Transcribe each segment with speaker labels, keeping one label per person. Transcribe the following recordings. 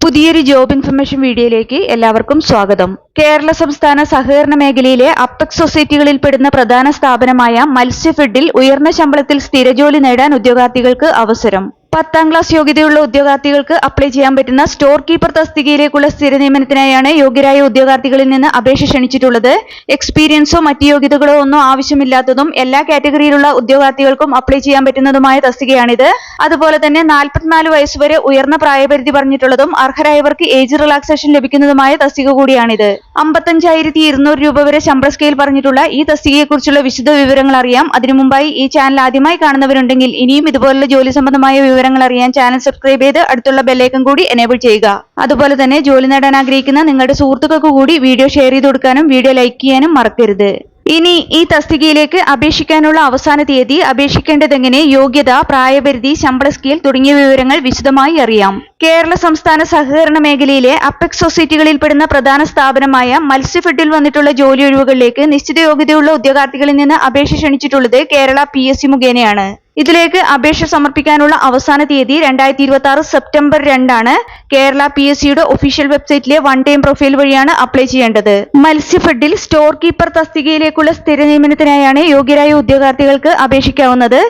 Speaker 1: പുതിയൊരു job information വീഡിയോയിലേക്ക് എല്ലാവർക്കും സ്വാഗതം. കേരള സംസ്ഥാന സഹകരണ മേഖലയിലെ അപ്പെക്സ് സൊസൈറ്റികളിൽ പെടുന്ന പ്രധാന സ്ഥാപനമായ മത്സ്യഫെഡിൽ ഉയർന്ന ശമ്പളത്തിൽ സ്ഥിരജോലി നേടാൻ ഉദ്യോഗാർത്ഥികൾക്ക് അവസരം. 10ാം ക്ലാസ് യോഗ്യതയുള്ള ഉദ്യോഗാർത്ഥികൾക്ക് അപ്ലൈ ചെയ്യാൻ പറ്റുന്ന സ്റ്റോർ കീപ്പർ തസ്തികയിലേക്കുള്ള സ്ഥിര നിയമനത്തിനായാണ് യോഗ്യരായ ഉദ്യോഗാർത്ഥികളിൽ നിന്ന് അപേക്ഷ ക്ഷണിച്ചിട്ടുള്ളത്. എക്സ്പീരിയൻസോ മറ്റ് യോഗ്യതകളോ ഒന്നും ആവശ്യമില്ലാത്തതും എല്ലാ കാറ്റഗറിയിലുള്ള ഉദ്യോഗാർത്ഥികൾക്കും അപ്ലൈ ചെയ്യാൻ പറ്റുന്നതുമായ തസ്തികയാണിത്. അതുപോലെ തന്നെ 44 വയസ്സുവരെ ഉയർന്ന പ്രായപരിധി പറഞ്ഞിട്ടുള്ളതും അർഹരായവർക്ക് ഏജ് റിലാക്സേഷൻ ലഭിക്കുന്നതുമായ തസ്തിക കൂടിയാണിത്. 55,200 രൂപ വരെ ശമ്പള സ്കെയിൽ പറഞ്ഞിട്ടുള്ള ഈ തസ്തികയെക്കുറിച്ചുള്ള വിശദ വിവരങ്ങൾ അറിയാം. അതിനു മുമ്പായി ഈ ചാനൽ ആദ്യമായി കാണുന്നവരുണ്ടെങ്കിൽ ഇനിയും ഇതുപോലുള്ള ജോലി സംബന്ധമായ വിവരങ്ങൾ അറിയാൻ ചാനൽ സബ്സ്ക്രൈബ് ചെയ്ത് അടുത്തുള്ള ബെല്ലൈക്കൺ കൂടി എനേബിൾ ചെയ്യുക. അതുപോലെ തന്നെ ജോലി നേടാൻ ആഗ്രഹിക്കുന്ന നിങ്ങളുടെ സുഹൃത്തുക്കൾക്ക് കൂടി വീഡിയോ ഷെയർ ചെയ്ത് കൊടുക്കാനും വീഡിയോ ലൈക്ക് ചെയ്യാനും മറക്കരുത്. ഇനി ഈ തസ്തികയിലേക്ക് അപേക്ഷിക്കാനുള്ള അവസാന തീയതി, അപേക്ഷിക്കേണ്ടതെങ്ങനെ, യോഗ്യത, പ്രായപരിധി, ശമ്പള സ്കെയിൽ തുടങ്ങിയ വിവരങ്ങൾ വിശദമായി അറിയാം. കേരള സംസ്ഥാന സഹകരണ മേഖലയിലെ അപ്പെക്സ് സൊസൈറ്റികളിൽ പെടുന്ന പ്രധാന സ്ഥാപനമായ മത്സ്യഫെഡിൽ വന്നിട്ടുള്ള ജോലി ഒഴിവുകളിലേക്ക് നിശ്ചിത യോഗ്യതയുള്ള ഉദ്യോഗാർത്ഥികളിൽ നിന്ന് അപേക്ഷ ക്ഷണിച്ചിട്ടുള്ളത് കേരള PSC മുഖേനയാണ്. ഇതിലേക്ക് അപേക്ഷ സമർപ്പിക്കാനുള്ള അവസാന തീയതി 2026 സെപ്റ്റംബർ 2 ആണ്. കേരള PSCയുടെ ഒഫീഷ്യൽ വെബ്സൈറ്റിലെ വൺ ടൈം പ്രൊഫൈൽ വഴിയാണ് അപ്ലൈ ചെയ്യേണ്ടത്. മത്സ്യഫെഡിൽ സ്റ്റോർ കീപ്പർ തസ്തികയിലേക്കുള്ള സ്ഥിര നിയമനത്തിനായാണ് യോഗ്യരായ ഉദ്യോഗാർത്ഥികൾക്ക് അപേക്ഷിക്കാവുന്നത്.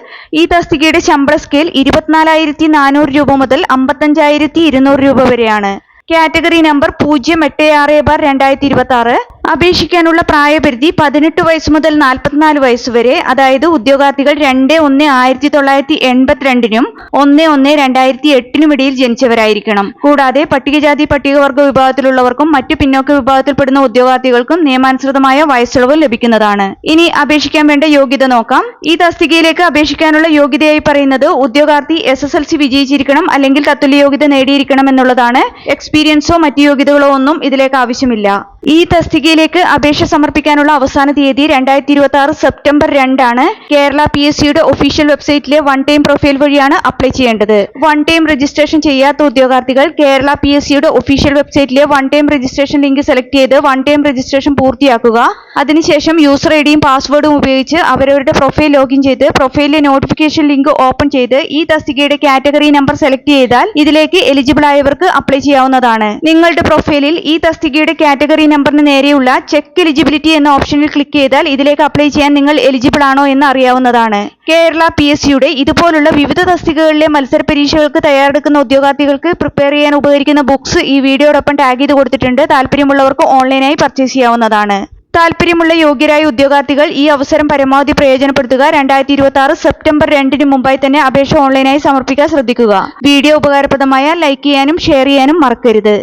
Speaker 1: ഈ തസ്തികയുടെ ശമ്പള സ്കെയിൽ 24,400 രൂപ മുതൽ 55,200 രൂപ വരെയാണ്. Category number 086/2026. അപേക്ഷിക്കാനുള്ള പ്രായപരിധി 18 വയസ്സ് മുതൽ 44 വയസ്സ് വരെ. അതായത് ഉദ്യോഗാർത്ഥികൾ 2/1/1982നും 1/1/2008നും ഇടയിൽ ജനിച്ചവരായിരിക്കണം. കൂടാതെ പട്ടികജാതി പട്ടികവർഗ വിഭാഗത്തിലുള്ളവർക്കും മറ്റു പിന്നോക്ക വിഭാഗത്തിൽപ്പെടുന്ന ഉദ്യോഗാർത്ഥികൾക്കും നിയമാനുസൃതമായ വയസ്സിളവ് ലഭിക്കുന്നതാണ്. ഇനി അപേക്ഷിക്കാൻ വേണ്ട യോഗ്യത നോക്കാം. ഈ തസ്തികയിലേക്ക് അപേക്ഷിക്കാനുള്ള യോഗ്യതയായി പറയുന്നത് ഉദ്യോഗാർത്ഥി SSLC വിജയിച്ചിരിക്കണം അല്ലെങ്കിൽ തത്തുല്യ യോഗ്യത നേടിയിരിക്കണം എന്നുള്ളതാണ്. എക്സ്പീരിയൻസോ മറ്റു യോഗ്യതകളോ ഒന്നും ഇതിലേക്ക് ആവശ്യമില്ല. ഈ തസ്തികയിലേക്ക് അപേക്ഷ സമർപ്പിക്കാനുള്ള അവസാന തീയതി 2026 സെപ്റ്റംബർ 2 ആണ്. കേരള PSCയുടെ ഒഫീഷ്യൽ വെബ്സൈറ്റിലെ വൺ ടൈം പ്രൊഫൈൽ വഴിയാണ് അപ്ലൈ ചെയ്യേണ്ടത്. വൺ ടൈം രജിസ്ട്രേഷൻ ചെയ്യാത്ത ഉദ്യോഗാർത്ഥികൾ കേരള PSCയുടെ ഒഫീഷ്യൽ വെബ്സൈറ്റിലെ one time registration link select ചെയ്ത് വൺ ടൈം രജിസ്ട്രേഷൻ പൂർത്തിയാക്കുക. അതിനുശേഷം യൂസർ IDയും പാസ്വേഡും ഉപയോഗിച്ച് അവരവരുടെ പ്രൊഫൈൽ ലോഗിൻ ചെയ്ത് പ്രൊഫൈലിലെ നോട്ടിഫിക്കേഷൻ ലിങ്ക് ഓപ്പൺ ചെയ്ത് ഈ തസ്തികയുടെ കാറ്റഗറി നമ്പർ സെലക്ട് ചെയ്താൽ ഇതിലേക്ക് എലിജിബിൾ ആയവർക്ക് അപ്ലൈ ചെയ്യാവുന്നതാണ്. നിങ്ങളുടെ പ്രൊഫൈലിൽ ഈ തസ്തികയുടെ കാറ്റഗറി നമ്പറിന് നേരെയുള്ള ചെക്ക് എലിജിബിലിറ്റി എന്ന ഓപ്ഷനിൽ ക്ലിക്ക് ചെയ്താൽ ഇതിലേക്ക് അപ്ലൈ ചെയ്യാൻ നിങ്ങൾ എലിജിബിൾ ആണോ എന്ന് അറിയാവുന്നതാണ്. കേരള PSCയുടെ ഇതുപോലുള്ള വിവിധ തസ്തികകളിലെ മത്സര പരീക്ഷകൾക്ക് തയ്യാറെടുക്കുന്ന ഉദ്യോഗാർത്ഥികൾക്ക് പ്രിപ്പയർ ചെയ്യാൻ ഉപകരിക്കുന്ന ബുക്സ് ഈ വീഡിയോടൊപ്പം ടാഗ് ചെയ്ത് കൊടുത്തിട്ടുണ്ട്. താല്പര്യമുള്ളവർക്ക് ഓൺലൈനായി പർച്ചേസ് ചെയ്യാവുന്നതാണ്. താല്പര്യമുള്ള യോഗ്യരായ ഉദ്യോഗാർത്ഥികൾ ഈ അവസരം പരമാവധി പ്രയോജനപ്പെടുത്തുക. 2026 സെപ്റ്റംബർ 2 മുമ്പായി തന്നെ അപേക്ഷ ഓൺലൈനായി സമർപ്പിക്കാൻ ശ്രദ്ധിക്കുക. വീഡിയോ ഉപകാരപ്രദമായ ലൈക്ക് ചെയ്യാനും ഷെയർ ചെയ്യാനും മറക്കരുത്.